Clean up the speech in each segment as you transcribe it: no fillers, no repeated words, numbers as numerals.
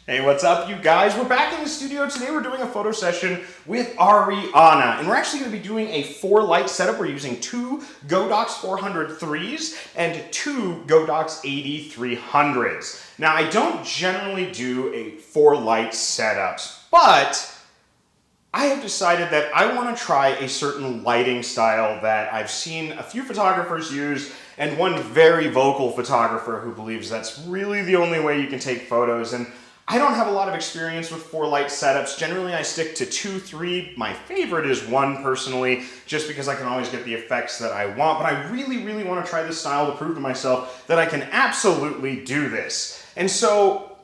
Hey, what's up, you guys? We're back in the studio. Today we're doing a photo session with Ariana, and we're actually going to be doing a 4-light setup. We're using 2 Godox 400 3s and 2 Godox 300s. Now, I don't generally do a 4-light setups, but I have decided that I want to try a certain lighting style that I've seen a few photographers use, and one very vocal photographer who believes that's really the only way you can take photos. And I don't have a lot of experience with 4-light setups. Generally, I stick to 2, 3. My favorite is 1 personally, just because I can always get the effects that I want. But I really, really want to try this style to prove to myself that I can absolutely do this. And so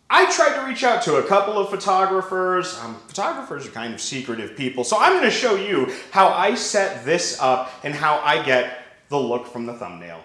I tried to reach out to a couple of photographers. Photographers are kind of secretive people. So I'm going to show you how I set this up and how I get the look from the thumbnail.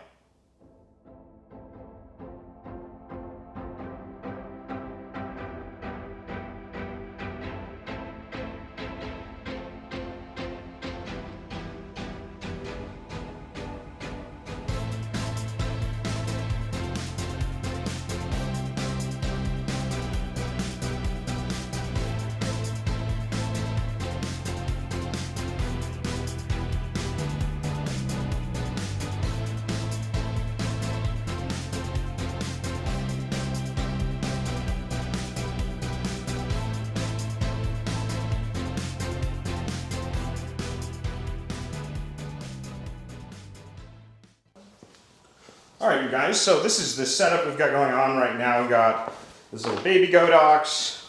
All right, you guys, so this is the setup we've got going on right now. We've got this little baby Godox.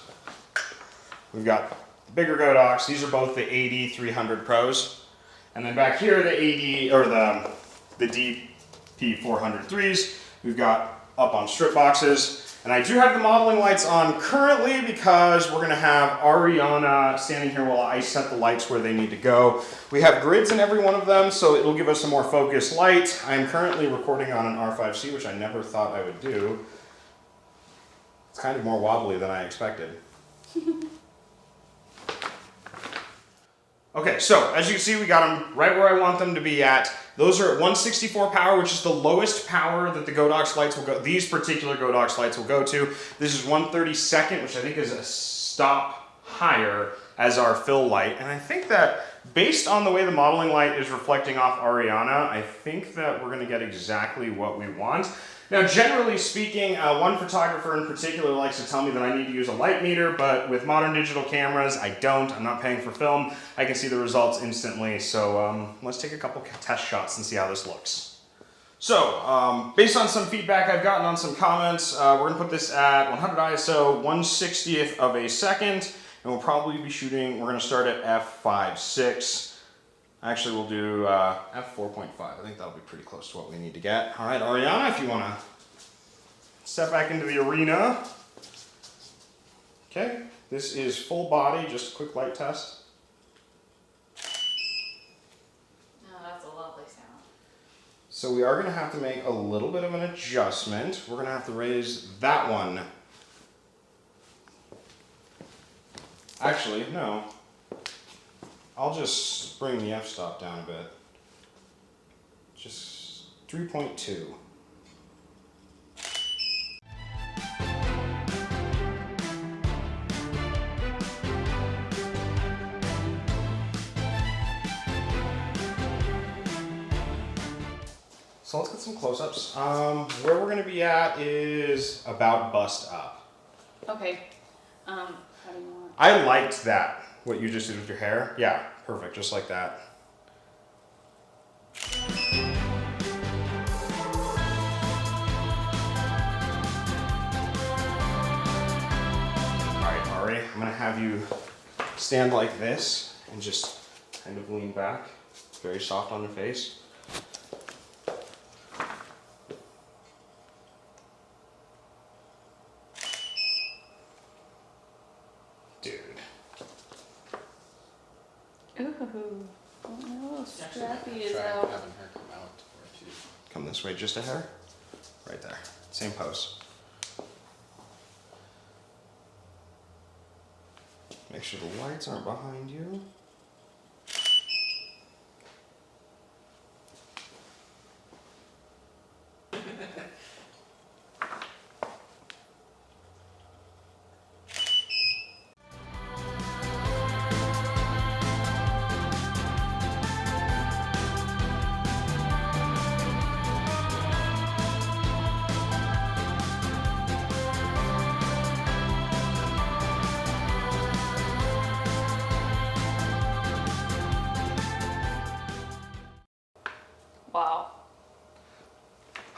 We've got the bigger Godox. These are both the 300 Pros. And then back here, the DP400 3s, we've got up on strip boxes. And I do have the modeling lights on currently because we're gonna have Ariana standing here while I set the lights where they need to go. We have grids in every one of them, so it'll give us a more focused light. I'm currently recording on an R5C, which I never thought I would do. It's kind of more wobbly than I expected. Okay, so as you can see, we got them right where I want them to be at. Those are at 164 power, which is the lowest power that the Godox lights will go. These particular Godox lights will go to. This is 132nd, which I think is a stop higher as our fill light. And I think that based on the way the modeling light is reflecting off Ariana, I think that we're going to get exactly what we want. Now, generally speaking, one photographer in particular likes to tell me that I need to use a light meter, but with modern digital cameras, I don't. I'm not paying for film. I can see the results instantly. So let's take a couple test shots and see how this looks. So, based on some feedback I've gotten on some comments, we're going to put this at 100 ISO, 1/60th of a second, and we'll probably be shooting, we're going to start at f/5.6. Actually, we'll do f/4.5. I think that'll be pretty close to what we need to get. All right, Ariana, if you want to step back into the arena. Okay, this is full body, just a quick light test. Oh, that's a lovely sound. So we are going to have to make a little bit of an adjustment. We're going to have to raise that one. Actually, no. I'll just bring the f-stop down a bit. Just 3.2. So let's get some close-ups. Where we're going to be at is about bust up. Okay. How do you want? I liked that, what you just did with your hair. Yeah, perfect, just like that. All right, Ari, I'm gonna have you stand like this and just kind of lean back. Very soft on your face. Dude. Ooh. Oh, Strappy is Try out. having her come out for it too. Come this way just a hair. Right there. Same pose. Make sure the lights aren't behind you.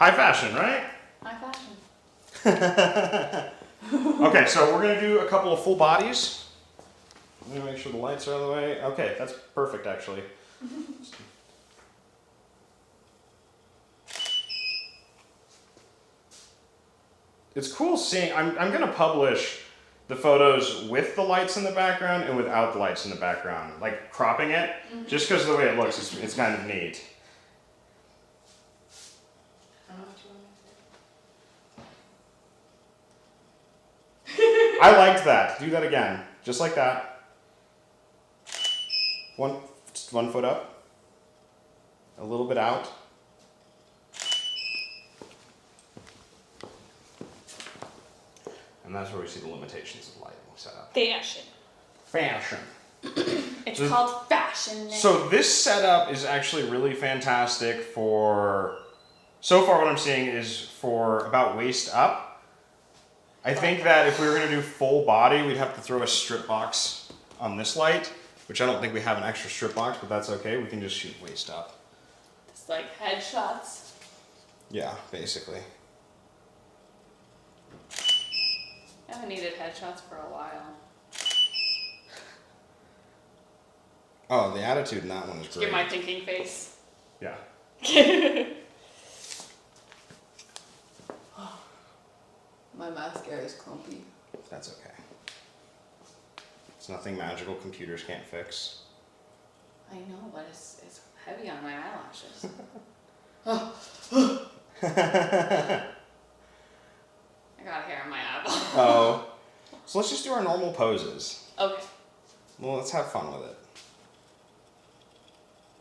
High fashion, right? High fashion. Okay, so we're gonna do a couple of full bodies. I'm gonna make sure the lights are out of the way. Okay, that's perfect actually. It's cool seeing, I'm gonna publish the photos with the lights in the background and without the lights in the background, like cropping it, just because of the way it looks, it's kind of neat. I don't know what you want me to do. I liked that. Do that again, just like that. Just 1 foot up, a little bit out. And that's where we see the limitations of lighting setup. Fashion. Fashion. It's called fashion. So this setup is actually really fantastic for, so far what I'm seeing is for about waist up. I think that if we were gonna do full body, we'd have to throw a strip box on this light, which I don't think we have an extra strip box, but that's okay. We can just shoot waist up. It's like headshots. Yeah, basically. I haven't needed headshots for a while. Oh, the attitude in that one is great. Give my thinking face. Yeah. My mascara is clumpy. That's okay. It's nothing magical computers can't fix. I know, but it's heavy on my eyelashes. I got hair on my eyeball. Oh. So let's just do our normal poses. Okay. Well, let's have fun with it.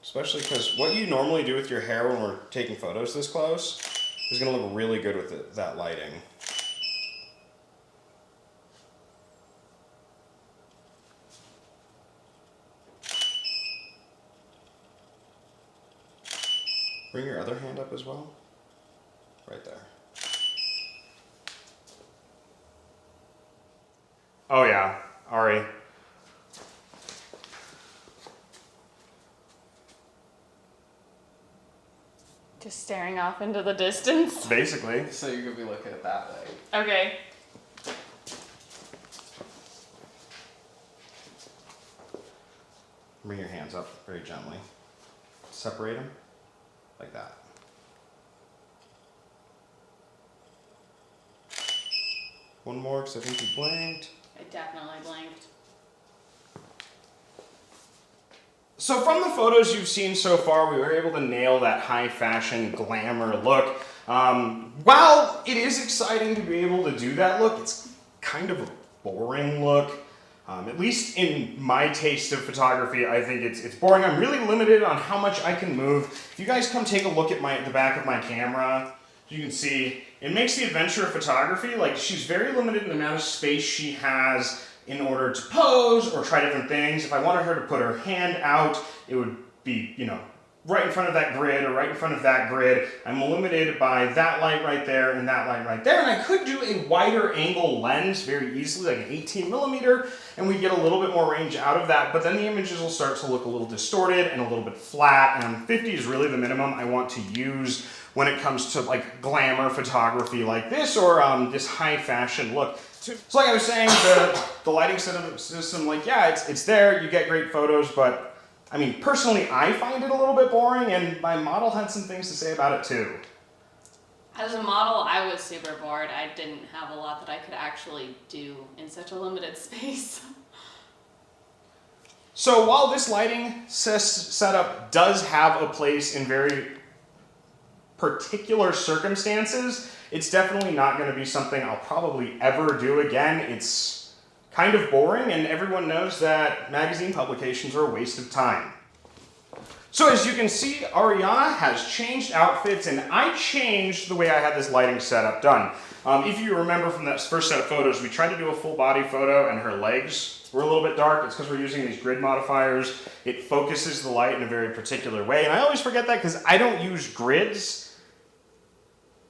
Especially because what you normally do with your hair when we're taking photos this close is going to look really good with that lighting. Bring your other hand up as well. Right there. Oh yeah, Ari. Just staring off into the distance. Basically. So you're gonna be looking at that way. Okay. Bring your hands up very gently. Separate them. Like that. One more, because I think you blinked. I definitely blinked. So from the photos you've seen so far, we were able to nail that high fashion glamour look. While it is exciting to be able to do that look, it's kind of a boring look. At least in my taste of photography, I think it's boring. I'm really limited on how much I can move. If you guys come take a look at the back of my camera, you can see it makes the adventure of photography, like she's very limited in the amount of space she has in order to pose or try different things. If I wanted her to put her hand out, it would be, you know, right in front of that grid or right in front of that grid. I'm limited by that light right there and that light right there. And I could do a wider angle lens very easily, like an 18mm, and we get a little bit more range out of that, but then the images will start to look a little distorted and a little bit flat, and 50 is really the minimum I want to use when it comes to like glamour photography like this or this high fashion look. So like I was saying, the lighting system, like, yeah, it's there, you get great photos, but I mean, personally, I find it a little bit boring, and my model had some things to say about it too. As a model, I was super bored. I didn't have a lot that I could actually do in such a limited space. So while this lighting setup does have a place in very particular circumstances, it's definitely not going to be something I'll probably ever do again. It's kind of boring, and everyone knows that magazine publications are a waste of time. So as you can see, Ariana has changed outfits, and I changed the way I had this lighting setup done. If you remember from that first set of photos, we tried to do a full body photo, and her legs were a little bit dark. It's because we're using these grid modifiers. It focuses the light in a very particular way, and I always forget that because I don't use grids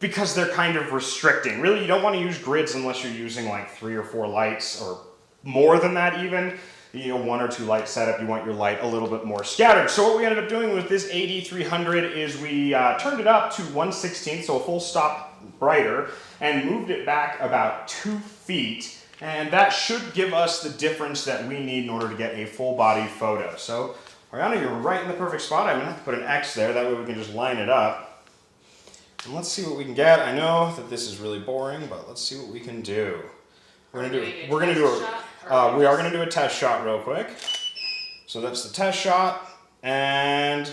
because they're kind of restricting. Really, you don't want to use grids unless you're using like 3 or 4 lights or more than that even. one or two light setup, you want your light a little bit more scattered. So what we ended up doing with this AD300 is we turned it up to 1/16, so a full stop brighter, and moved it back about 2 feet. And that should give us the difference that we need in order to get a full body photo. So Ariana, you're right in the perfect spot. I'm gonna have to put an X there, that way we can just line it up. And let's see what we can get. I know that this is really boring, but let's see what we can do. We are gonna do a test shot real quick. So that's the test shot, and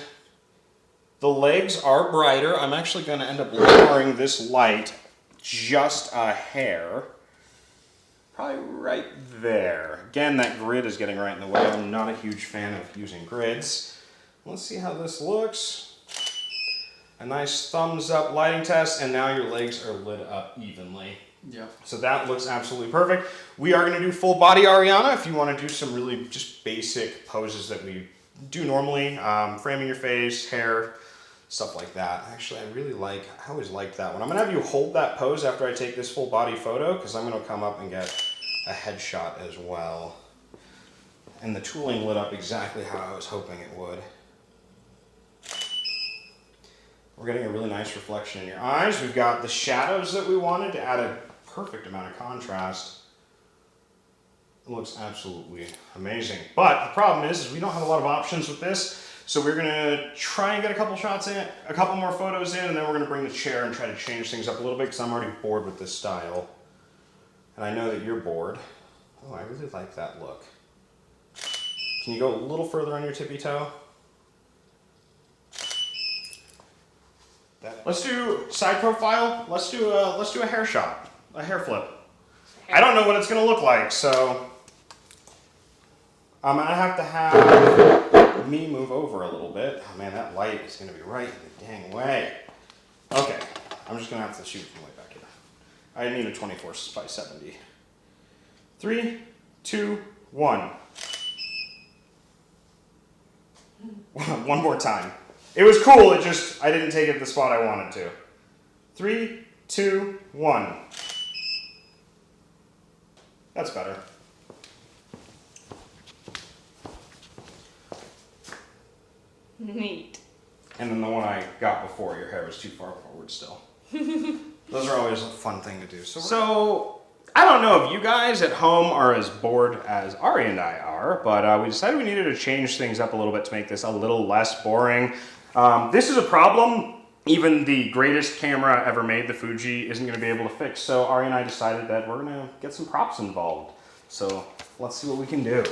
the legs are brighter. I'm actually gonna end up lowering this light just a hair. Probably right there. Again, that grid is getting right in the way. I'm not a huge fan of using grids. Let's see how this looks. A nice thumbs up lighting test, and now your legs are lit up evenly. Yeah. So that looks absolutely perfect. We are gonna do full body Ariana if you wanna do some really just basic poses that we do normally. Framing your face, hair, stuff like that. Actually, I always liked that one. I'm gonna have you hold that pose after I take this full body photo, because I'm gonna come up and get a headshot as well. And the tooling lit up exactly how I was hoping it would. We're getting a really nice reflection in your eyes. We've got the shadows that we wanted to add a perfect amount of contrast. It looks absolutely amazing. But the problem is we don't have a lot of options with this. So we're gonna try and get a couple shots in, a couple more photos in, and then we're gonna bring the chair and try to change things up a little bit because I'm already bored with this style. And I know that you're bored. Oh, I really like that look. Can you go a little further on your tippy toe? Let's do side profile. Let's do a hair shot, a hair flip. I don't know what it's gonna look like, so I'm gonna have to have me move over a little bit. Oh man, that light is gonna be right in the dang way. Okay, I'm just gonna have to shoot from way back here. I need a 24/70. 3, 2, 1. One more time. It was cool, I didn't take it the spot I wanted to. 3, 2, 1. That's better. Neat. And then the one I got before, your hair was too far forward still. Those are always a fun thing to do. So I don't know if you guys at home are as bored as Ari and I are, but we decided we needed to change things up a little bit to make this a little less boring. This is a problem even the greatest camera ever made, the Fuji, isn't going to be able to fix. So Ari and I decided that we're going to get some props involved. So let's see what we can do.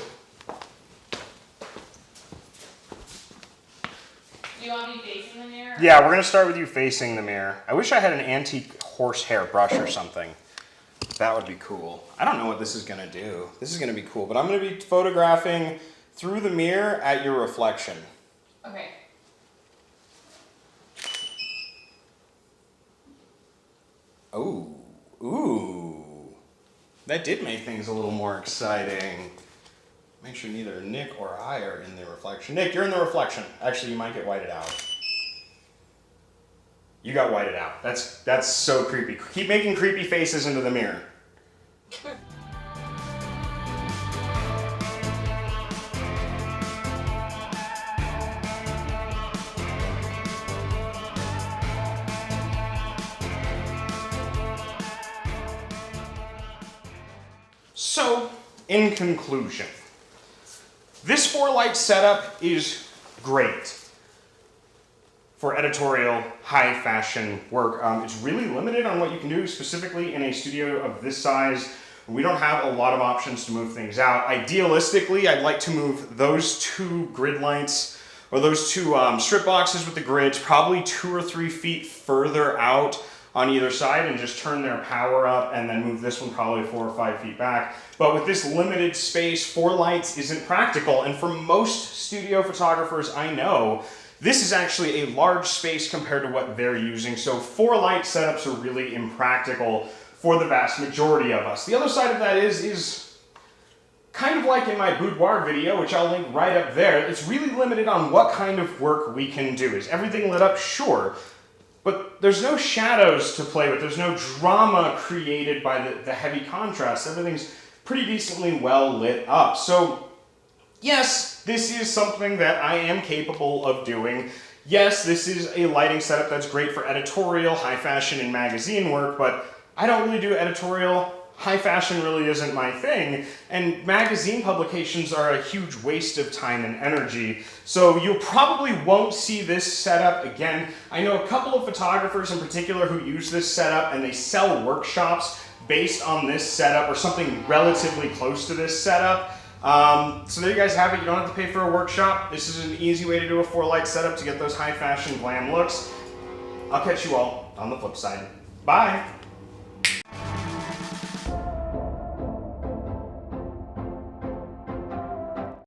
Do you want me facing the mirror? Yeah, we're going to start with you facing the mirror. I wish I had an antique horsehair brush or something. That would be cool. I don't know what this is going to do. This is going to be cool, but I'm going to be photographing through the mirror at your reflection. Okay. Oh, ooh. That did make things a little more exciting. Make sure neither Nick or I are in the reflection. Nick, you're in the reflection. Actually, you might get whited out. You got whited out. That's so creepy. Keep making creepy faces into the mirror. So, in conclusion, this 4-light setup is great for editorial, high fashion work. It's really limited on what you can do, specifically in a studio of this size. We don't have a lot of options to move things out. Idealistically, I'd like to move those 2 grid lights, or those 2 strip boxes with the grids, probably 2 or 3 feet further out on either side and just turn their power up, and then move this one probably 4 or 5 feet back. But with this limited space, 4 lights isn't practical. And for most studio photographers I know, this is actually a large space compared to what they're using. So 4 light setups are really impractical for the vast majority of us. The other side of that is kind of like in my boudoir video, which I'll link right up there. It's really limited on what kind of work we can do. Is everything lit up? Sure. But there's no shadows to play with. There's no drama created by the heavy contrast. Everything's pretty decently well lit up. So yes, this is something that I am capable of doing. Yes, this is a lighting setup that's great for editorial, high fashion, and magazine work, but I don't really do editorial. High fashion really isn't my thing, and magazine publications are a huge waste of time and energy. So you probably won't see this setup again. I know a couple of photographers in particular who use this setup, and they sell workshops based on this setup or something relatively close to this setup. So there you guys have it. You don't have to pay for a workshop. This is an easy way to do a 4-light setup to get those high fashion glam looks. I'll catch you all on the flip side. Bye.